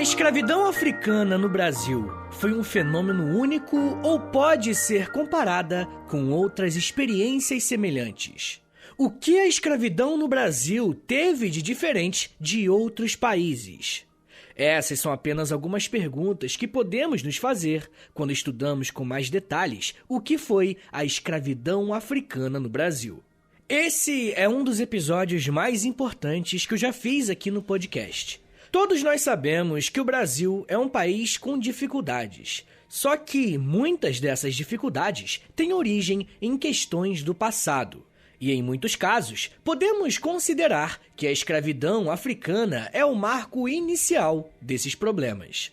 escravidão africana no Brasil foi um fenômeno único ou pode ser comparada com outras experiências semelhantes? O que a escravidão no Brasil teve de diferente de outros países? Essas são apenas algumas perguntas que podemos nos fazer quando estudamos com mais detalhes o que foi a escravidão africana no Brasil. Esse é um dos episódios mais importantes que eu já fiz aqui no podcast. Todos nós sabemos que o Brasil é um país com dificuldades, só que muitas dessas dificuldades têm origem em questões do passado. E em muitos casos, podemos considerar que a escravidão africana é o marco inicial desses problemas.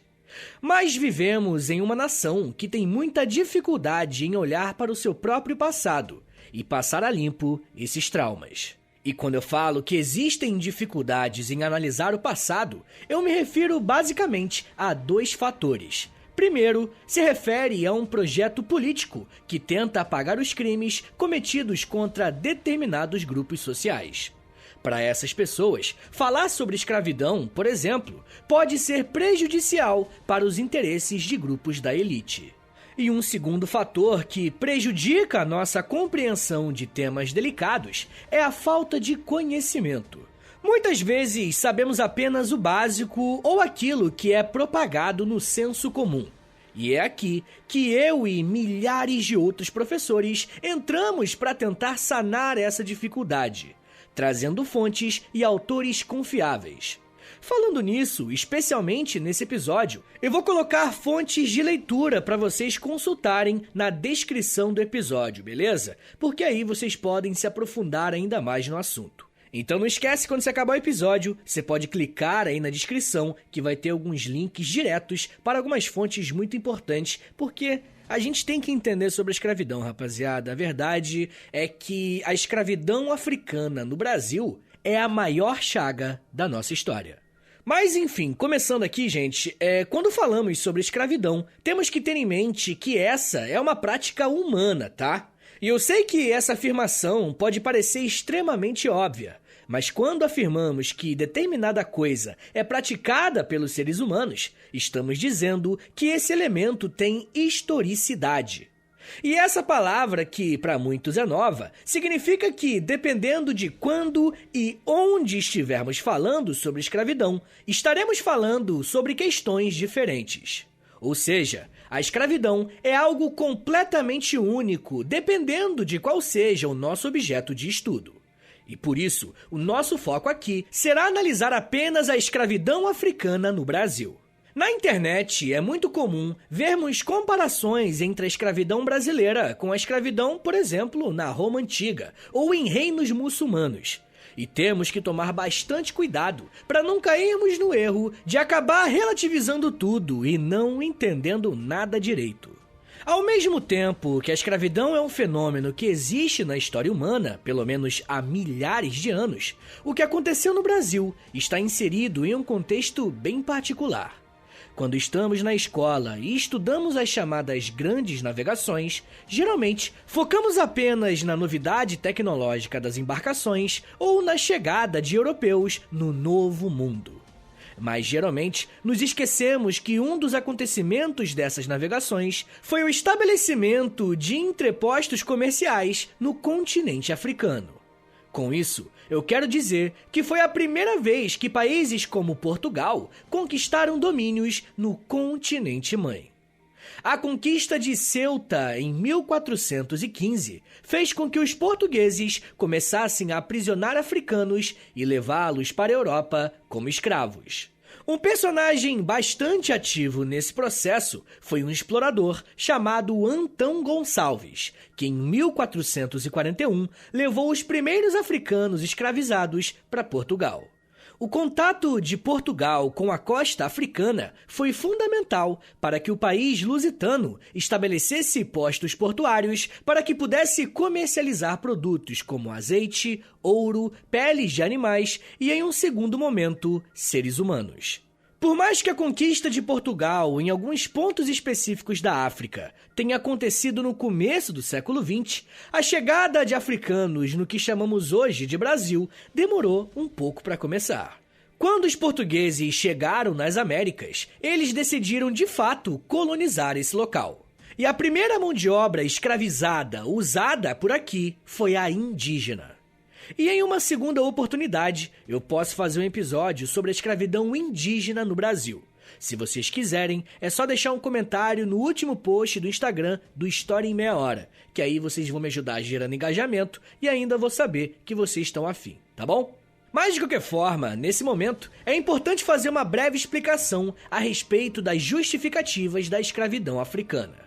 Mas vivemos em uma nação que tem muita dificuldade em olhar para o seu próprio passado e passar a limpo esses traumas. E quando eu falo que existem dificuldades em analisar o passado, eu me refiro basicamente a dois fatores. Primeiro, se refere a um projeto político que tenta apagar os crimes cometidos contra determinados grupos sociais. Para essas pessoas, falar sobre escravidão, por exemplo, pode ser prejudicial para os interesses de grupos da elite. E um segundo fator que prejudica a nossa compreensão de temas delicados é a falta de conhecimento. Muitas vezes sabemos apenas o básico ou aquilo que é propagado no senso comum. E é aqui que eu e milhares de outros professores entramos para tentar sanar essa dificuldade, trazendo fontes e autores confiáveis. Falando nisso, especialmente nesse episódio, eu vou colocar fontes de leitura para vocês consultarem na descrição do episódio, beleza? Porque aí vocês podem se aprofundar ainda mais no assunto. Então não esquece, quando você acabar o episódio, você pode clicar aí na descrição que vai ter alguns links diretos para algumas fontes muito importantes, porque a gente tem que entender sobre a escravidão, rapaziada. A verdade é que a escravidão africana no Brasil é a maior chaga da nossa história. Mas enfim, começando aqui, gente, quando falamos sobre escravidão, temos que ter em mente que essa é uma prática humana, tá? E eu sei que essa afirmação pode parecer extremamente óbvia, mas quando afirmamos que determinada coisa é praticada pelos seres humanos, estamos dizendo que esse elemento tem historicidade. E essa palavra, que para muitos é nova, significa que, dependendo de quando e onde estivermos falando sobre escravidão, estaremos falando sobre questões diferentes. Ou seja, a escravidão é algo completamente único, dependendo de qual seja o nosso objeto de estudo. E por isso, o nosso foco aqui será analisar apenas a escravidão africana no Brasil. Na internet, é muito comum vermos comparações entre a escravidão brasileira com a escravidão, por exemplo, na Roma Antiga ou em reinos muçulmanos. E temos que tomar bastante cuidado para não cairmos no erro de acabar relativizando tudo e não entendendo nada direito. Ao mesmo tempo que a escravidão é um fenômeno que existe na história humana, pelo menos há milhares de anos, o que aconteceu no Brasil está inserido em um contexto bem particular. Quando estamos na escola e estudamos as chamadas grandes navegações, geralmente focamos apenas na novidade tecnológica das embarcações ou na chegada de europeus no Novo Mundo. Mas geralmente nos esquecemos que um dos acontecimentos dessas navegações foi o estabelecimento de entrepostos comerciais no continente africano. Com isso, eu quero dizer que foi a primeira vez que países como Portugal conquistaram domínios no continente-mãe. A conquista de Ceuta em 1415 fez com que os portugueses começassem a aprisionar africanos e levá-los para a Europa como escravos. Um personagem bastante ativo nesse processo foi um explorador chamado Antão Gonçalves, que em 1441 levou os primeiros africanos escravizados para Portugal. O contato de Portugal com a costa africana foi fundamental para que o país lusitano estabelecesse postos portuários para que pudesse comercializar produtos como azeite, ouro, peles de animais e, em um segundo momento, seres humanos. Por mais que a conquista de Portugal em alguns pontos específicos da África tenha acontecido no começo do século XX, a chegada de africanos no que chamamos hoje de Brasil demorou um pouco para começar. Quando os portugueses chegaram nas Américas, eles decidiram de fato colonizar esse local. E a primeira mão de obra escravizada usada por aqui foi a indígena. E em uma segunda oportunidade, eu posso fazer um episódio sobre a escravidão indígena no Brasil. Se vocês quiserem, é só deixar um comentário no último post do Instagram do História em Meia Hora, que aí vocês vão me ajudar gerando engajamento e ainda vou saber que vocês estão afim, tá bom? Mas de qualquer forma, nesse momento, é importante fazer uma breve explicação a respeito das justificativas da escravidão africana.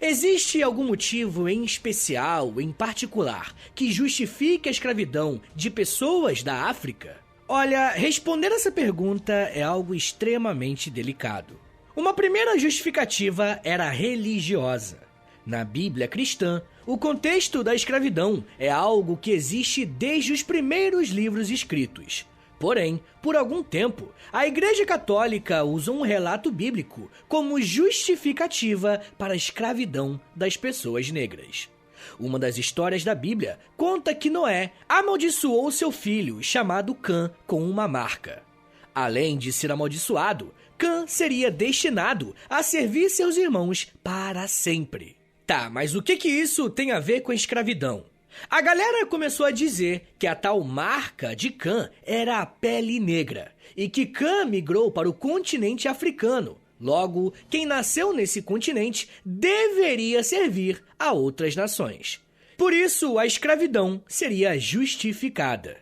Existe algum motivo em especial, em particular, que justifique a escravidão de pessoas da África? Olha, responder essa pergunta é algo extremamente delicado. Uma primeira justificativa era religiosa. Na Bíblia cristã, o contexto da escravidão é algo que existe desde os primeiros livros escritos. Porém, por algum tempo, a Igreja Católica usa um relato bíblico como justificativa para a escravidão das pessoas negras. Uma das histórias da Bíblia conta que Noé amaldiçoou seu filho, chamado Cã, com uma marca. Além de ser amaldiçoado, Cã seria destinado a servir seus irmãos para sempre. Tá, mas o que isso tem a ver com a escravidão? A galera começou a dizer que a tal marca de Cã era a pele negra e que Cã migrou para o continente africano. Logo, quem nasceu nesse continente deveria servir a outras nações. Por isso, a escravidão seria justificada.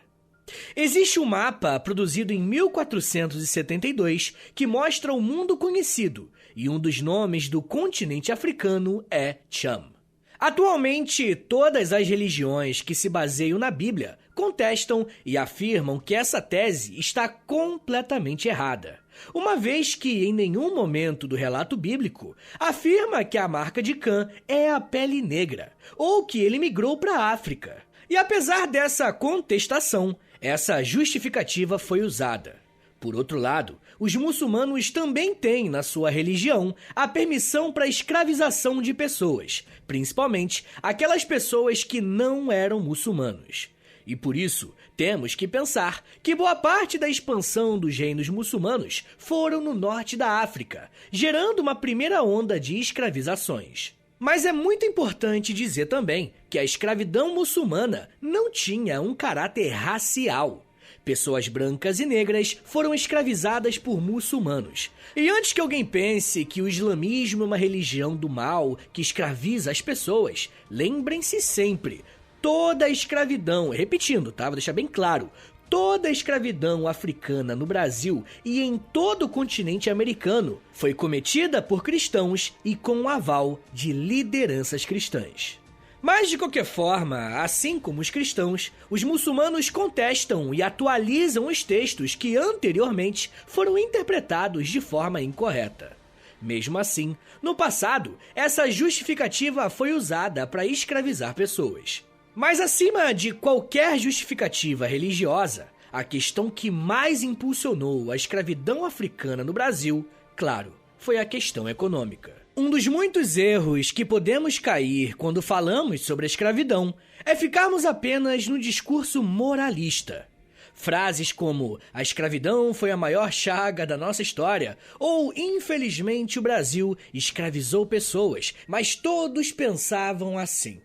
Existe um mapa produzido em 1472 que mostra o mundo conhecido e um dos nomes do continente africano é Cham. Atualmente, todas as religiões que se baseiam na Bíblia contestam e afirmam que essa tese está completamente errada, uma vez que em nenhum momento do relato bíblico afirma que a marca de Cã é a pele negra ou que ele migrou para a África. E apesar dessa contestação, essa justificativa foi usada. Por outro lado, os muçulmanos também têm na sua religião a permissão para a escravização de pessoas, principalmente aquelas pessoas que não eram muçulmanos. E por isso, temos que pensar que boa parte da expansão dos reinos muçulmanos foram no norte da África, gerando uma primeira onda de escravizações. Mas é muito importante dizer também que a escravidão muçulmana não tinha um caráter racial. Pessoas brancas e negras foram escravizadas por muçulmanos. E antes que alguém pense que o islamismo é uma religião do mal que escraviza as pessoas, lembrem-se sempre, toda a escravidão, repetindo, tá? Vou deixar bem claro, toda a escravidão africana no Brasil e em todo o continente americano foi cometida por cristãos e com o aval de lideranças cristãs. Mas, de qualquer forma, assim como os cristãos, os muçulmanos contestam e atualizam os textos que anteriormente foram interpretados de forma incorreta. Mesmo assim, no passado, essa justificativa foi usada para escravizar pessoas. Mas acima de qualquer justificativa religiosa, a questão que mais impulsionou a escravidão africana no Brasil, claro, foi a questão econômica. Um dos muitos erros que podemos cair quando falamos sobre a escravidão é ficarmos apenas no discurso moralista. Frases como "a escravidão foi a maior chaga da nossa história" ou "infelizmente o Brasil escravizou pessoas, mas todos pensavam assim".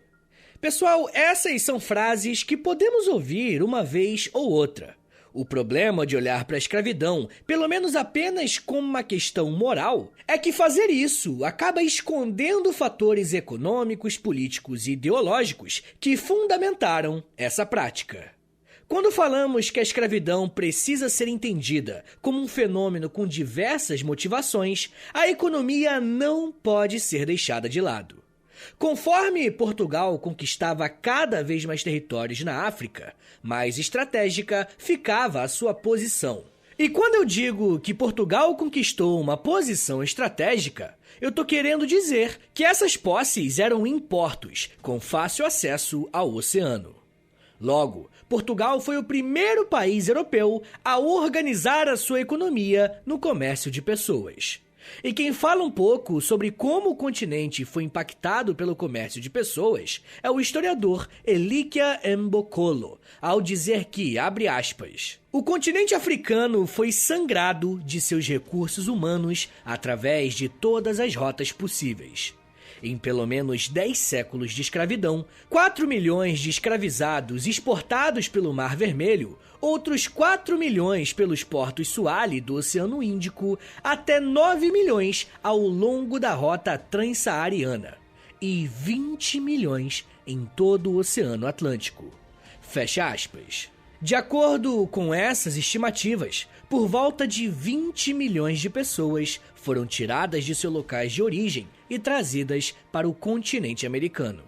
Pessoal, essas são frases que podemos ouvir uma vez ou outra. O problema de olhar para a escravidão, pelo menos apenas como uma questão moral, é que fazer isso acaba escondendo fatores econômicos, políticos e ideológicos que fundamentaram essa prática. Quando falamos que a escravidão precisa ser entendida como um fenômeno com diversas motivações, a economia não pode ser deixada de lado. Conforme Portugal conquistava cada vez mais territórios na África, mais estratégica ficava a sua posição. E quando eu digo que Portugal conquistou uma posição estratégica, eu estou querendo dizer que essas posses eram em portos, com fácil acesso ao oceano. Logo, Portugal foi o primeiro país europeu a organizar a sua economia no comércio de pessoas. E quem fala um pouco sobre como o continente foi impactado pelo comércio de pessoas é o historiador Elikia Mbokolo, ao dizer que, abre aspas, o continente africano foi sangrado de seus recursos humanos através de todas as rotas possíveis. Em pelo menos 10 séculos de escravidão, 4 milhões de escravizados exportados pelo Mar Vermelho, outros 4 milhões pelos portos Suali do Oceano Índico, até 9 milhões ao longo da rota transsaariana e 20 milhões em todo o Oceano Atlântico. Fecha aspas. De acordo com essas estimativas, por volta de 20 milhões de pessoas foram tiradas de seus locais de origem e trazidas para o continente americano.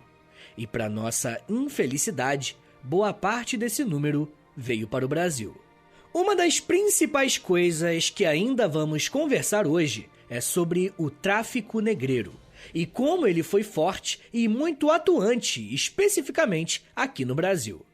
E para nossa infelicidade, boa parte desse número veio para o Brasil. Uma das principais coisas que ainda vamos conversar hoje é sobre o tráfico negreiro e como ele foi forte e muito atuante, especificamente aqui no Brasil.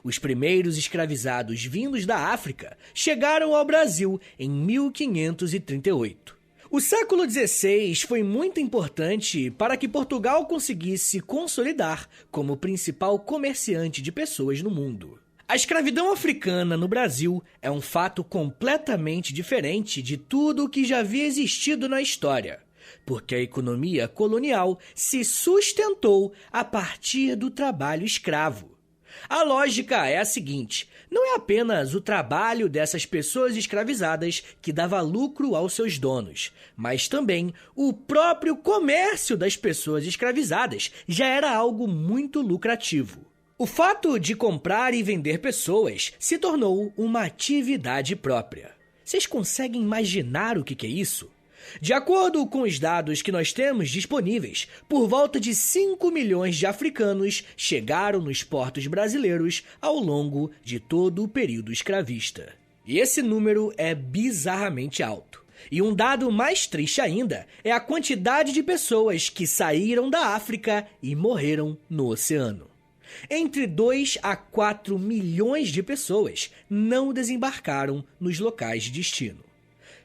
Os primeiros escravizados vindos da África chegaram ao Brasil em 1538. O século XVI foi muito importante para que Portugal conseguisse consolidar como principal comerciante de pessoas no mundo. A escravidão africana no Brasil é um fato completamente diferente de tudo o que já havia existido na história, porque a economia colonial se sustentou a partir do trabalho escravo. A lógica é a seguinte: não é apenas o trabalho dessas pessoas escravizadas que dava lucro aos seus donos, mas também o próprio comércio das pessoas escravizadas já era algo muito lucrativo. O fato de comprar e vender pessoas se tornou uma atividade própria. Vocês conseguem imaginar o que é isso? De acordo com os dados que nós temos disponíveis, por volta de 5 milhões de africanos chegaram nos portos brasileiros ao longo de todo o período escravista. E esse número é bizarramente alto. E um dado mais triste ainda é a quantidade de pessoas que saíram da África e morreram no oceano. Entre 2 a 4 milhões de pessoas não desembarcaram nos locais de destino.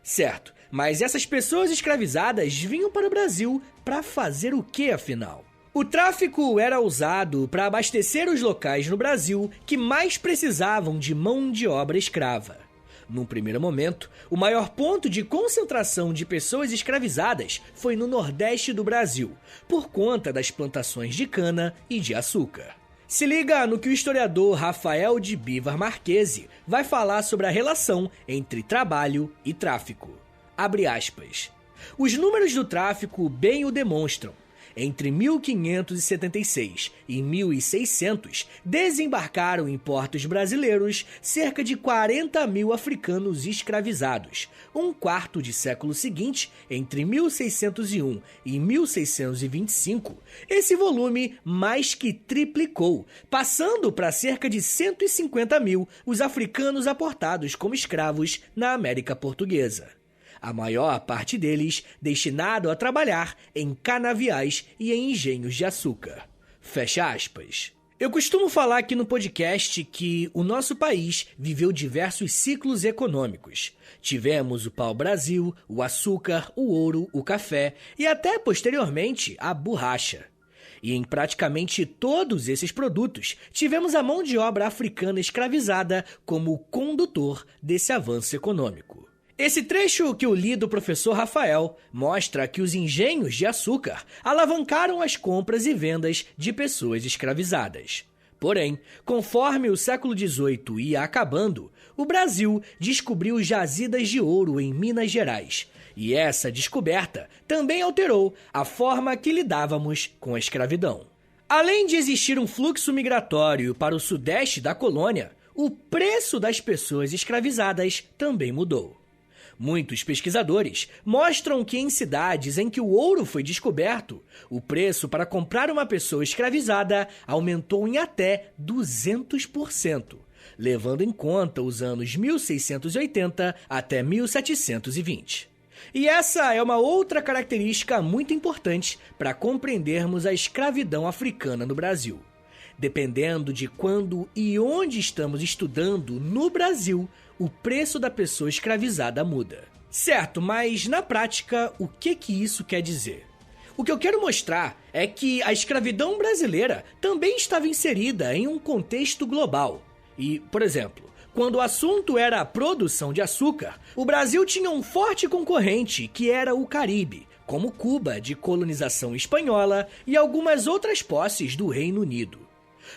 Certo, mas essas pessoas escravizadas vinham para o Brasil para fazer o que, afinal? O tráfico era usado para abastecer os locais no Brasil que mais precisavam de mão de obra escrava. Num primeiro momento, o maior ponto de concentração de pessoas escravizadas foi no Nordeste do Brasil, por conta das plantações de cana e de açúcar. Se liga no que o historiador Rafael de Bivar Marchesi vai falar sobre a relação entre trabalho e tráfico. Abre aspas. Os números do tráfico bem o demonstram. Entre 1576 e 1600, desembarcaram em portos brasileiros cerca de 40 mil africanos escravizados. Um quarto de século seguinte, entre 1601 e 1625, esse volume mais que triplicou, passando para cerca de 150 mil os africanos aportados como escravos na América Portuguesa. A maior parte deles destinado a trabalhar em canaviais e em engenhos de açúcar. Fecha aspas. Eu costumo falar aqui no podcast que o nosso país viveu diversos ciclos econômicos. Tivemos o pau-brasil, o açúcar, o ouro, o café e até posteriormente a borracha. E em praticamente todos esses produtos, tivemos a mão de obra africana escravizada como condutor desse avanço econômico. Esse trecho que eu li do professor Rafael mostra que os engenhos de açúcar alavancaram as compras e vendas de pessoas escravizadas. Porém, conforme o século XVIII ia acabando, o Brasil descobriu jazidas de ouro em Minas Gerais. E essa descoberta também alterou a forma que lidávamos com a escravidão. Além de existir um fluxo migratório para o sudeste da colônia, o preço das pessoas escravizadas também mudou. Muitos pesquisadores mostram que em cidades em que o ouro foi descoberto, o preço para comprar uma pessoa escravizada aumentou em até 200%, levando em conta os anos 1680 até 1720. E essa é uma outra característica muito importante para compreendermos a escravidão africana no Brasil. Dependendo de quando e onde estamos estudando no Brasil, o preço da pessoa escravizada muda. Certo, mas na prática, o que isso quer dizer? O que eu quero mostrar é que a escravidão brasileira também estava inserida em um contexto global. E, por exemplo, quando o assunto era a produção de açúcar, o Brasil tinha um forte concorrente que era o Caribe, como Cuba, de colonização espanhola, e algumas outras posses do Reino Unido.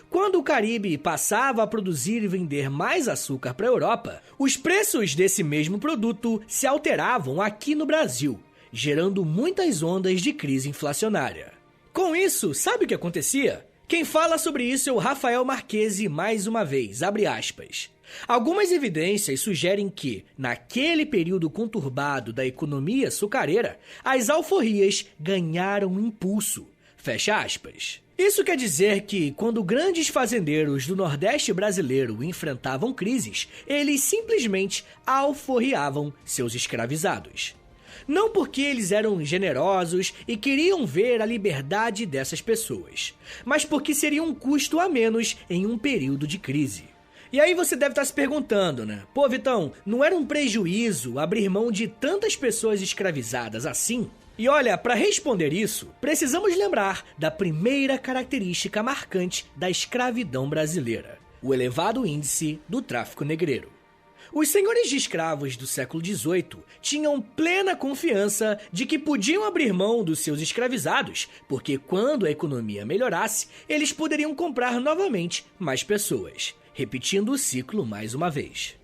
Quando o Caribe passava a produzir e vender mais açúcar para a Europa, os preços desse mesmo produto se alteravam aqui no Brasil, gerando muitas ondas de crise inflacionária. Com isso, sabe o que acontecia? Quem fala sobre isso é o Rafael Marquesi mais uma vez, abre aspas. Algumas evidências sugerem que, naquele período conturbado da economia açucareira, as alforrias ganharam impulso, fecha aspas. Isso quer dizer que, quando grandes fazendeiros do Nordeste brasileiro enfrentavam crises, eles simplesmente alforriavam seus escravizados. Não porque eles eram generosos e queriam ver a liberdade dessas pessoas, mas porque seria um custo a menos em um período de crise. E aí você deve estar se perguntando, né? Pô, Vitão, não era um prejuízo abrir mão de tantas pessoas escravizadas assim? E olha, para responder isso, precisamos lembrar da primeira característica marcante da escravidão brasileira: o elevado índice do tráfico negreiro. Os senhores de escravos do século XVIII tinham plena confiança de que podiam abrir mão dos seus escravizados, porque quando a economia melhorasse, eles poderiam comprar novamente mais pessoas, repetindo o ciclo mais uma vez.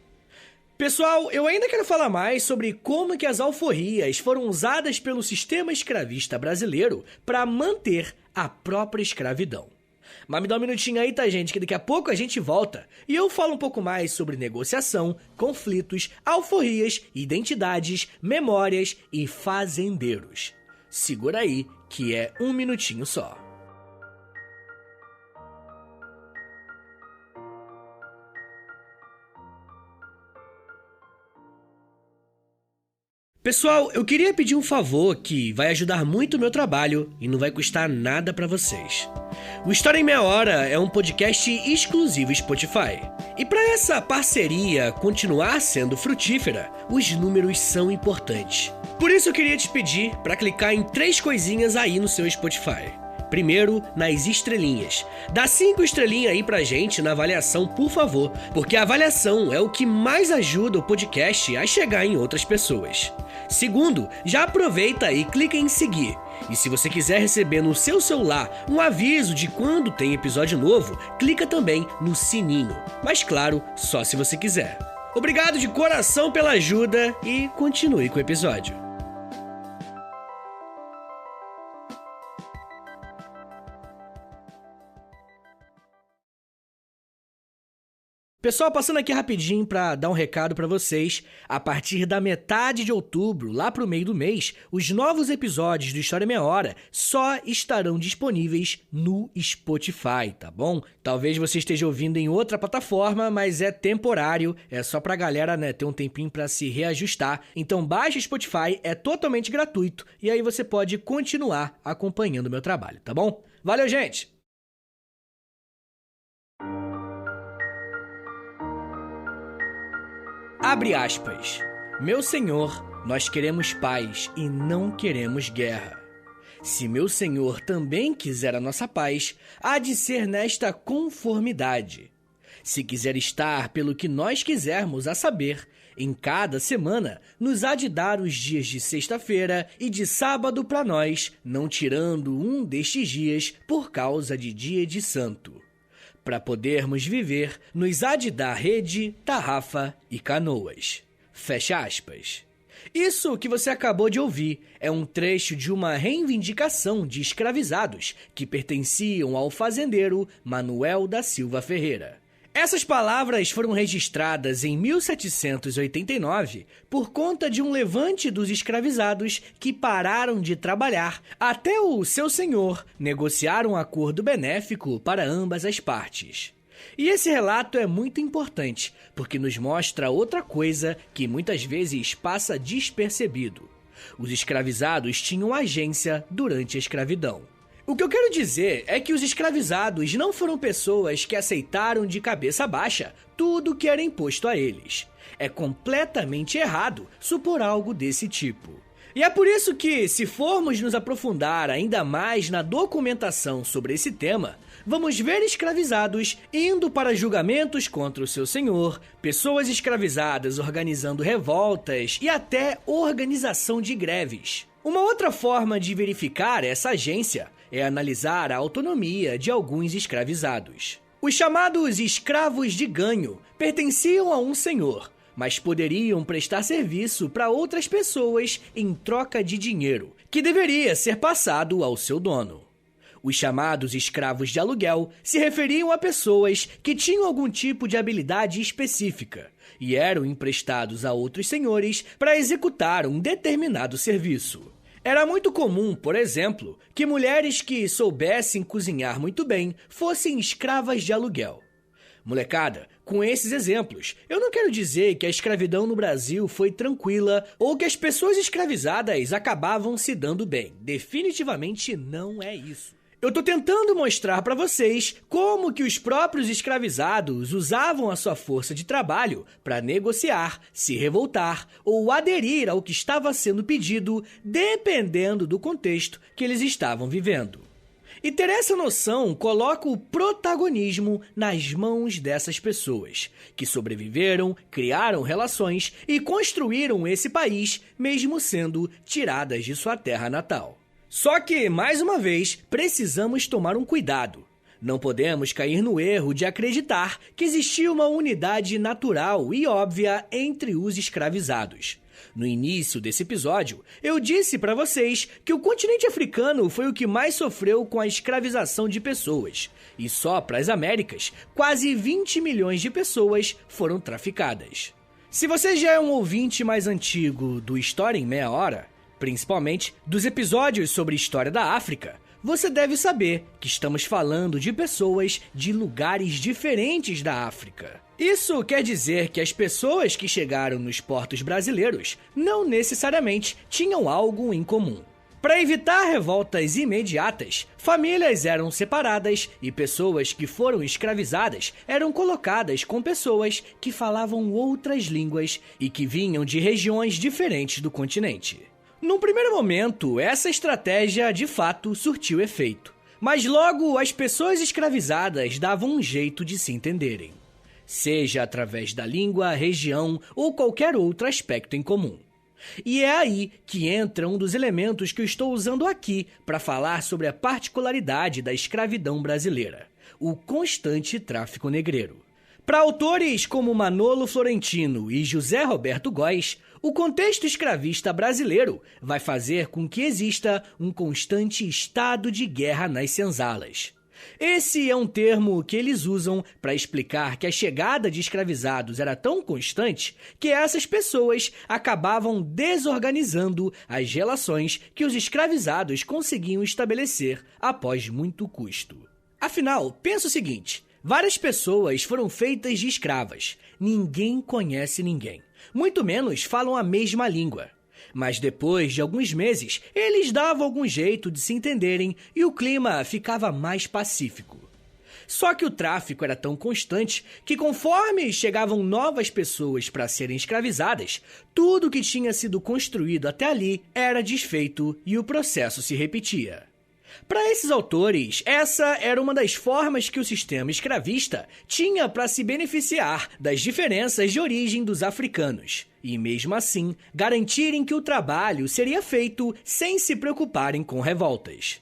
Pessoal, eu ainda quero falar mais sobre como que as alforrias foram usadas pelo sistema escravista brasileiro para manter a própria escravidão. Mas me dá um minutinho aí, tá, gente, que daqui a pouco a gente volta e eu falo um pouco mais sobre negociação, conflitos, alforrias, identidades, memórias e fazendeiros. Segura aí, que é um minutinho só. Pessoal, eu queria pedir um favor que vai ajudar muito o meu trabalho e não vai custar nada pra vocês. O História em Meia Hora é um podcast exclusivo Spotify. E para essa parceria continuar sendo frutífera, os números são importantes. Por isso eu queria te pedir para clicar em 3 coisinhas aí no seu Spotify. Primeiro, nas estrelinhas. Dá 5 estrelinhas aí pra gente na avaliação, por favor, porque a avaliação é o que mais ajuda o podcast a chegar em outras pessoas. Segundo, já aproveita e clica em seguir. E se você quiser receber no seu celular um aviso de quando tem episódio novo, clica também no sininho. Mas claro, só se você quiser. Obrigado de coração pela ajuda e continue com o episódio. Pessoal, passando aqui rapidinho para dar um recado para vocês. A partir da metade de outubro, lá pro meio do mês, os novos episódios do História Meia Hora só estarão disponíveis no Spotify, tá bom? Talvez você esteja ouvindo em outra plataforma, mas é temporário, é só pra galera, né, ter um tempinho para se reajustar. Então baixa o Spotify, é totalmente gratuito, e aí você pode continuar acompanhando o meu trabalho, tá bom? Valeu, gente! Abre aspas. Meu senhor, nós queremos paz e não queremos guerra. Se meu senhor também quiser a nossa paz, há de ser nesta conformidade. Se quiser estar pelo que nós quisermos, a saber, em cada semana, nos há de dar os dias de sexta-feira e de sábado para nós, não tirando um destes dias por causa de dia de santo. Para podermos viver, nos há de dar rede, tarrafa e canoas. Fecha aspas. Isso que você acabou de ouvir é um trecho de uma reivindicação de escravizados que pertenciam ao fazendeiro Manuel da Silva Ferreira. Essas palavras foram registradas em 1789 por conta de um levante dos escravizados que pararam de trabalhar até o seu senhor negociar um acordo benéfico para ambas as partes. E esse relato é muito importante, porque nos mostra outra coisa que muitas vezes passa despercebido. Os escravizados tinham agência durante a escravidão. O que eu quero dizer é que os escravizados não foram pessoas que aceitaram de cabeça baixa tudo que era imposto a eles. É completamente errado supor algo desse tipo. E é por isso que, se formos nos aprofundar ainda mais na documentação sobre esse tema, vamos ver escravizados indo para julgamentos contra o seu senhor, pessoas escravizadas organizando revoltas e até organização de greves. Uma outra forma de verificar essa agência é analisar a autonomia de alguns escravizados. Os chamados escravos de ganho pertenciam a um senhor, mas poderiam prestar serviço para outras pessoas em troca de dinheiro, que deveria ser passado ao seu dono. Os chamados escravos de aluguel se referiam a pessoas que tinham algum tipo de habilidade específica e eram emprestados a outros senhores para executar um determinado serviço. Era muito comum, por exemplo, que mulheres que soubessem cozinhar muito bem fossem escravas de aluguel. Molecada, com esses exemplos, eu não quero dizer que a escravidão no Brasil foi tranquila ou que as pessoas escravizadas acabavam se dando bem. Definitivamente não é isso. Eu tô tentando mostrar para vocês como que os próprios escravizados usavam a sua força de trabalho para negociar, se revoltar ou aderir ao que estava sendo pedido, dependendo do contexto que eles estavam vivendo. E ter essa noção coloca o protagonismo nas mãos dessas pessoas, que sobreviveram, criaram relações e construíram esse país, mesmo sendo tiradas de sua terra natal. Só que, mais uma vez, precisamos tomar um cuidado. Não podemos cair no erro de acreditar que existia uma unidade natural e óbvia entre os escravizados. No início desse episódio, eu disse para vocês que o continente africano foi o que mais sofreu com a escravização de pessoas. E só para as Américas, quase 20 milhões de pessoas foram traficadas. Se você já é um ouvinte mais antigo do História em Meia Hora, principalmente dos episódios sobre história da África, você deve saber que estamos falando de pessoas de lugares diferentes da África. Isso quer dizer que as pessoas que chegaram nos portos brasileiros não necessariamente tinham algo em comum. Para evitar revoltas imediatas, famílias eram separadas e pessoas que foram escravizadas eram colocadas com pessoas que falavam outras línguas e que vinham de regiões diferentes do continente. Num primeiro momento, essa estratégia de fato surtiu efeito, mas logo as pessoas escravizadas davam um jeito de se entenderem, seja através da língua, região ou qualquer outro aspecto em comum. E é aí que entra um dos elementos que eu estou usando aqui para falar sobre a particularidade da escravidão brasileira: o constante tráfico negreiro. Para autores como Manolo Florentino e José Roberto Góes, o contexto escravista brasileiro vai fazer com que exista um constante estado de guerra nas senzalas. Esse é um termo que eles usam para explicar que a chegada de escravizados era tão constante que essas pessoas acabavam desorganizando as relações que os escravizados conseguiam estabelecer após muito custo. Afinal, pensa o seguinte: várias pessoas foram feitas de escravas. Ninguém conhece ninguém. Muito menos falam a mesma língua. Mas depois de alguns meses, eles davam algum jeito de se entenderem e o clima ficava mais pacífico. Só que o tráfico era tão constante que, conforme chegavam novas pessoas para serem escravizadas, tudo que tinha sido construído até ali era desfeito e o processo se repetia. Para esses autores, essa era uma das formas que o sistema escravista tinha para se beneficiar das diferenças de origem dos africanos, e mesmo assim garantirem que o trabalho seria feito sem se preocuparem com revoltas.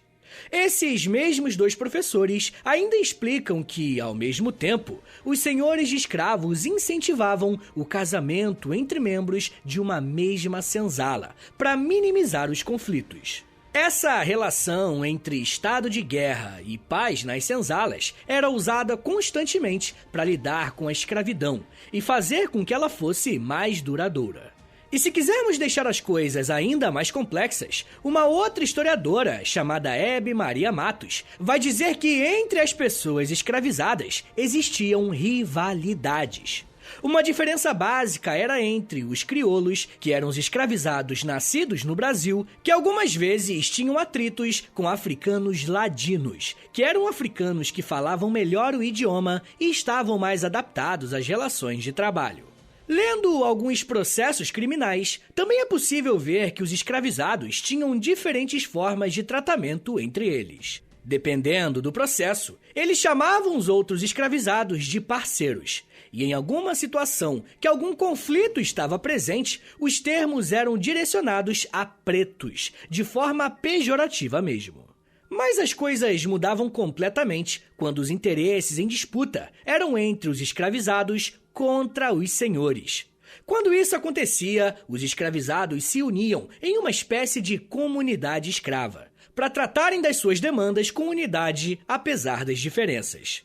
Esses mesmos dois professores ainda explicam que, ao mesmo tempo, os senhores de escravos incentivavam o casamento entre membros de uma mesma senzala para minimizar os conflitos. Essa relação entre estado de guerra e paz nas senzalas era usada constantemente para lidar com a escravidão e fazer com que ela fosse mais duradoura. E se quisermos deixar as coisas ainda mais complexas, uma outra historiadora, chamada Hebe Maria Matos, vai dizer que entre as pessoas escravizadas existiam rivalidades. Uma diferença básica era entre os crioulos, que eram os escravizados nascidos no Brasil, que algumas vezes tinham atritos com africanos ladinos, que eram africanos que falavam melhor o idioma e estavam mais adaptados às relações de trabalho. Lendo alguns processos criminais, também é possível ver que os escravizados tinham diferentes formas de tratamento entre eles. Dependendo do processo, eles chamavam os outros escravizados de parceiros. E em alguma situação que algum conflito estava presente, os termos eram direcionados a pretos, de forma pejorativa mesmo. Mas as coisas mudavam completamente quando os interesses em disputa eram entre os escravizados contra os senhores. Quando isso acontecia, os escravizados se uniam em uma espécie de comunidade escrava, para tratarem das suas demandas com unidade, apesar das diferenças.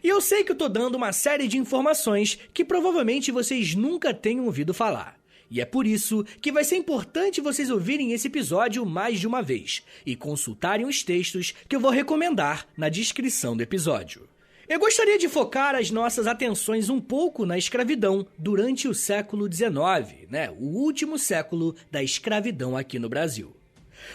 E eu sei que eu estou dando uma série de informações que provavelmente vocês nunca tenham ouvido falar. E é por isso que vai ser importante vocês ouvirem esse episódio mais de uma vez e consultarem os textos que eu vou recomendar na descrição do episódio. Eu gostaria de focar as nossas atenções um pouco na escravidão durante o século XIX, o último século da escravidão aqui no Brasil.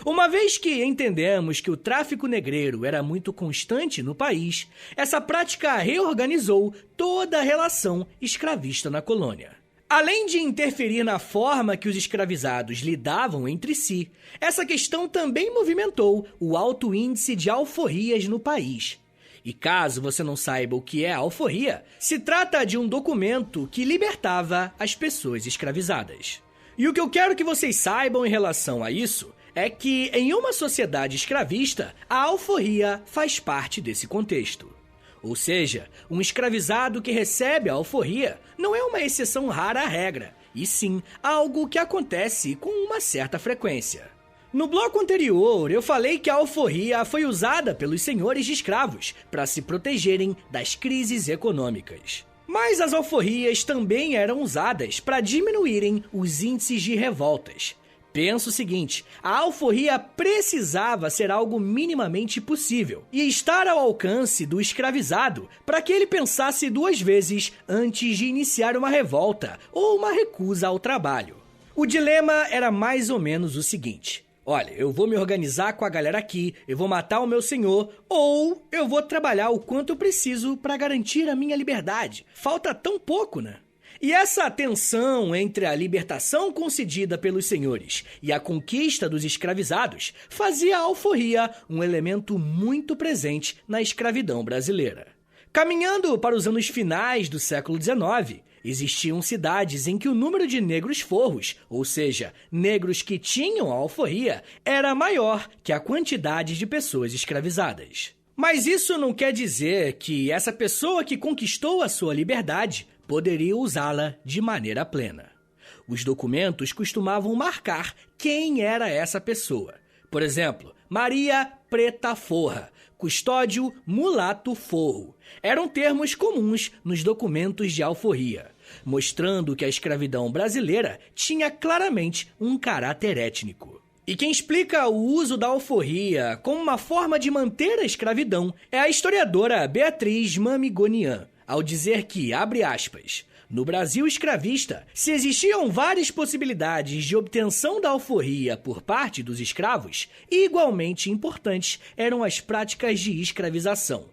Uma vez que entendemos que o tráfico negreiro era muito constante no país, essa prática reorganizou toda a relação escravista na colônia. Além de interferir na forma que os escravizados lidavam entre si, essa questão também movimentou o alto índice de alforrias no país. E caso você não saiba o que é alforria, se trata de um documento que libertava as pessoas escravizadas. E o que eu quero que vocês saibam em relação a isso é que, em uma sociedade escravista, a alforria faz parte desse contexto. Ou seja, um escravizado que recebe a alforria não é uma exceção rara à regra, e sim algo que acontece com uma certa frequência. No bloco anterior, eu falei que a alforria foi usada pelos senhores de escravos para se protegerem das crises econômicas. Mas as alforrias também eram usadas para diminuírem os índices de revoltas. Pensa o seguinte, a alforria precisava ser algo minimamente possível e estar ao alcance do escravizado para que ele pensasse duas vezes antes de iniciar uma revolta ou uma recusa ao trabalho. O dilema era mais ou menos o seguinte: olha, eu vou me organizar com a galera aqui, eu vou matar o meu senhor, ou eu vou trabalhar o quanto eu preciso para garantir a minha liberdade. Falta tão pouco, né? E essa tensão entre a libertação concedida pelos senhores e a conquista dos escravizados fazia a alforria um elemento muito presente na escravidão brasileira. Caminhando para os anos finais do século XIX, existiam cidades em que o número de negros forros, ou seja, negros que tinham a alforria, era maior que a quantidade de pessoas escravizadas. Mas isso não quer dizer que essa pessoa que conquistou a sua liberdade poderia usá-la de maneira plena. Os documentos costumavam marcar quem era essa pessoa. Por exemplo, Maria Preta Forra, custódio mulato forro. Eram termos comuns nos documentos de alforria, mostrando que a escravidão brasileira tinha claramente um caráter étnico. E quem explica o uso da alforria como uma forma de manter a escravidão é a historiadora Beatriz Mamigonian, ao dizer que, abre aspas, no Brasil escravista, se existiam várias possibilidades de obtenção da alforria por parte dos escravos, igualmente importantes eram as práticas de escravização,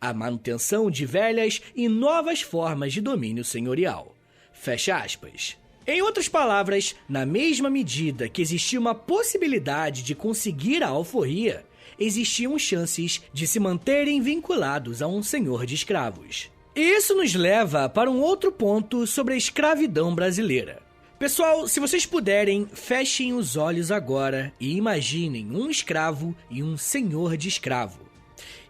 a manutenção de velhas e novas formas de domínio senhorial. Fecha aspas. Em outras palavras, na mesma medida que existia uma possibilidade de conseguir a alforria, existiam chances de se manterem vinculados a um senhor de escravos. E isso nos leva para um outro ponto sobre a escravidão brasileira. Pessoal, se vocês puderem, fechem os olhos agora e imaginem um escravo e um senhor de escravo.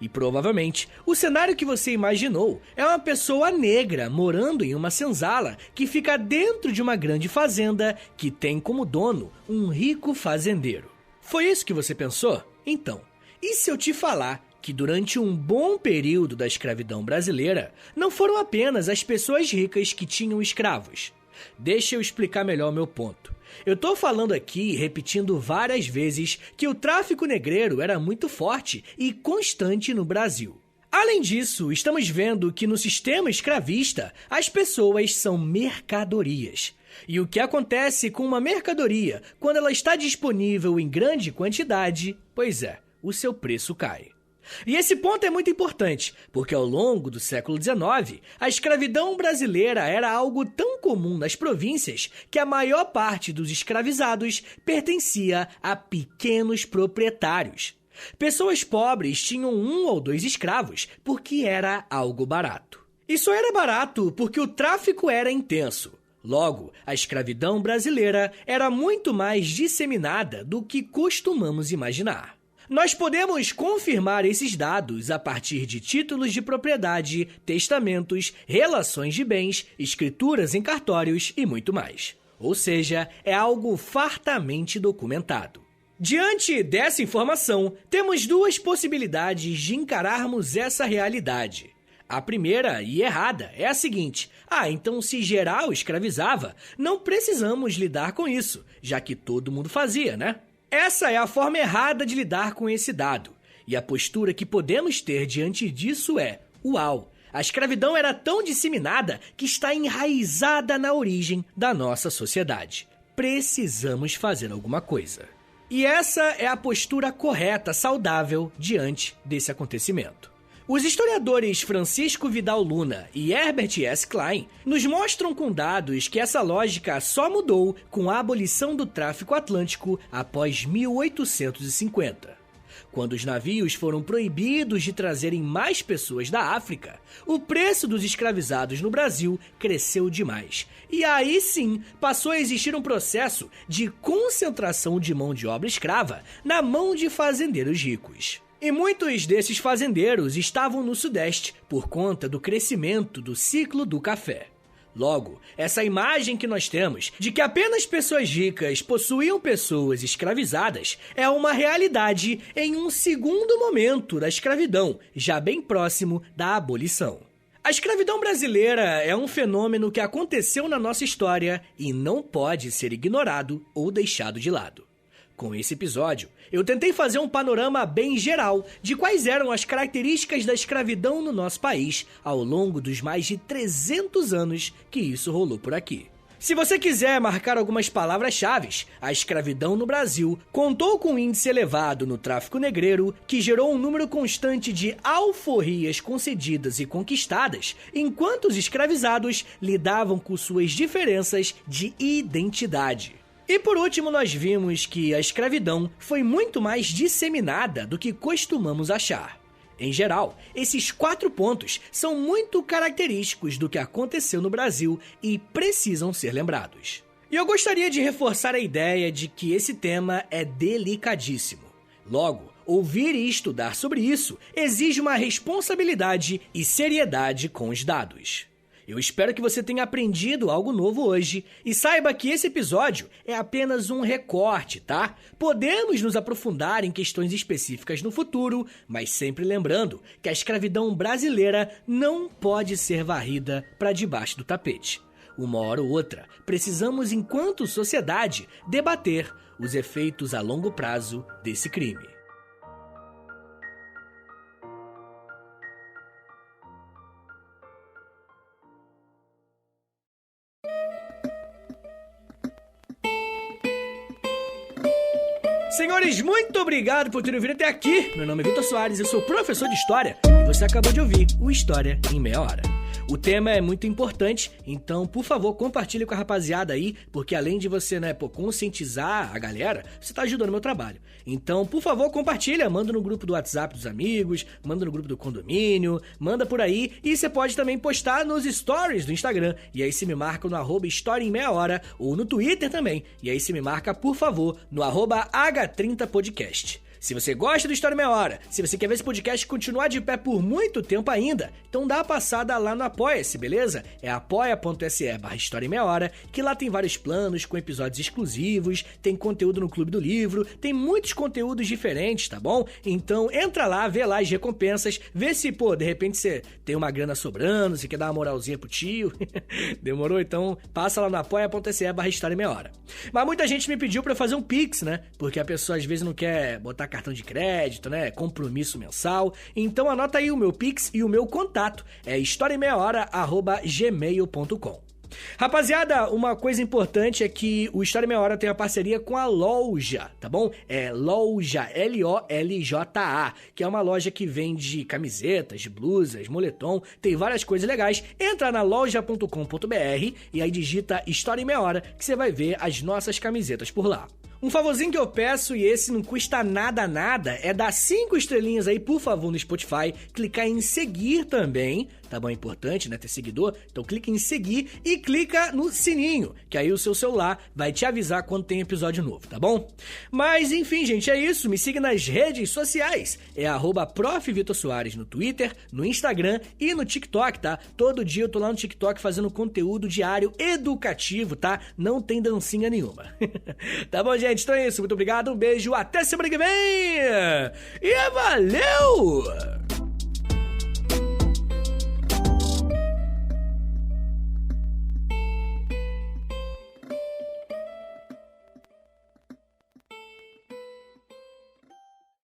E provavelmente, o cenário que você imaginou é uma pessoa negra morando em uma senzala que fica dentro de uma grande fazenda que tem como dono um rico fazendeiro. Foi isso que você pensou? Então, e se eu te falar que durante um bom período da escravidão brasileira, não foram apenas as pessoas ricas que tinham escravos? Deixa eu explicar melhor o meu ponto. Eu estou falando aqui, repetindo várias vezes, que o tráfico negreiro era muito forte e constante no Brasil. Além disso, estamos vendo que no sistema escravista, as pessoas são mercadorias. E o que acontece com uma mercadoria quando ela está disponível em grande quantidade? Pois é, o seu preço cai. E esse ponto é muito importante, porque ao longo do século XIX, a escravidão brasileira era algo tão comum nas províncias que a maior parte dos escravizados pertencia a pequenos proprietários. Pessoas pobres tinham 1 ou 2 escravos porque era algo barato. E só era barato porque o tráfico era intenso. Logo, a escravidão brasileira era muito mais disseminada do que costumamos imaginar. Nós podemos confirmar esses dados a partir de títulos de propriedade, testamentos, relações de bens, escrituras em cartórios e muito mais. Ou seja, é algo fartamente documentado. Diante dessa informação, temos 2 possibilidades de encararmos essa realidade. A primeira, e errada, é a seguinte: então se geral escravizava, não precisamos lidar com isso, já que todo mundo fazia, né? Essa é a forma errada de lidar com esse dado. E a postura que podemos ter diante disso é: uau, a escravidão era tão disseminada que está enraizada na origem da nossa sociedade. Precisamos fazer alguma coisa. E essa é a postura correta, saudável, diante desse acontecimento. Os historiadores Francisco Vidal Luna e Herbert S. Klein nos mostram com dados que essa lógica só mudou com a abolição do tráfico atlântico após 1850. Quando os navios foram proibidos de trazerem mais pessoas da África, o preço dos escravizados no Brasil cresceu demais. E aí sim passou a existir um processo de concentração de mão de obra escrava na mão de fazendeiros ricos. E muitos desses fazendeiros estavam no Sudeste por conta do crescimento do ciclo do café. Logo, essa imagem que nós temos de que apenas pessoas ricas possuíam pessoas escravizadas é uma realidade em um segundo momento da escravidão, já bem próximo da abolição. A escravidão brasileira é um fenômeno que aconteceu na nossa história e não pode ser ignorado ou deixado de lado. Com esse episódio, eu tentei fazer um panorama bem geral de quais eram as características da escravidão no nosso país ao longo dos mais de 300 anos que isso rolou por aqui. Se você quiser marcar algumas palavras-chave, a escravidão no Brasil contou com um índice elevado no tráfico negreiro, que gerou um número constante de alforrias concedidas e conquistadas, enquanto os escravizados lidavam com suas diferenças de identidade. E por último, nós vimos que a escravidão foi muito mais disseminada do que costumamos achar. Em geral, esses 4 pontos são muito característicos do que aconteceu no Brasil e precisam ser lembrados. E eu gostaria de reforçar a ideia de que esse tema é delicadíssimo. Logo, ouvir e estudar sobre isso exige uma responsabilidade e seriedade com os dados. Eu espero que você tenha aprendido algo novo hoje e saiba que esse episódio é apenas um recorte, tá? Podemos nos aprofundar em questões específicas no futuro, mas sempre lembrando que a escravidão brasileira não pode ser varrida para debaixo do tapete. Uma hora ou outra, precisamos, enquanto sociedade, debater os efeitos a longo prazo desse crime. Senhores, muito obrigado por terem vindo até aqui. Meu nome é Vitor Soares, eu sou professor de História e você acabou de ouvir o História em Meia Hora. O tema é muito importante, então, por favor, compartilhe com a rapaziada aí, porque além de você, conscientizar a galera, você tá ajudando o meu trabalho. Então, por favor, compartilha, manda no grupo do WhatsApp dos amigos, manda no grupo do condomínio, manda por aí, e você pode também postar nos stories do Instagram, e aí você me marca no @História em Meia Hora, ou no Twitter também, e aí você me marca, por favor, no @H30podcast. Se você gosta do História em Meia Hora, se você quer ver esse podcast continuar de pé por muito tempo ainda, então dá uma passada lá no Apoia-se, beleza? É apoia.se/História em Meia Hora, que lá tem vários planos com episódios exclusivos, tem conteúdo no Clube do Livro, tem muitos conteúdos diferentes, tá bom? Então entra lá, vê lá as recompensas, vê se, de repente você tem uma grana sobrando, você quer dar uma moralzinha pro tio. Demorou? Então passa lá no apoia.se/História em Meia Hora. Mas muita gente me pediu pra eu fazer um Pix, né? Porque a pessoa às vezes não quer botar pagar cartão de crédito, né? Compromisso mensal. Então anota aí o meu Pix e o meu contato. É historiaemmeiahora@gmail.com. Rapaziada, uma coisa importante é que o História em Meia Hora tem uma parceria com a Loja, tá bom? É Loja, L-O-L-J-A, que é uma loja que vende camisetas, blusas, moletom, tem várias coisas legais. Entra na loja.com.br e aí digita História em Meia Hora que você vai ver as nossas camisetas por lá. Um favorzinho que eu peço, e esse não custa nada, é dar 5 estrelinhas aí, por favor, no Spotify, clicar em seguir também, tá bom? É importante, né, ter seguidor, então clica em seguir e clica no sininho, que aí o seu celular vai te avisar quando tem episódio novo, tá bom? Mas, enfim, gente, é isso, me siga nas redes sociais, é @Prof. Vitor Soares no Twitter, no Instagram e no TikTok, tá? Todo dia eu tô lá no TikTok fazendo conteúdo diário educativo, tá? Não tem dancinha nenhuma. Tá bom, gente? Então é isso, muito obrigado, um beijo, até semana que vem! E valeu!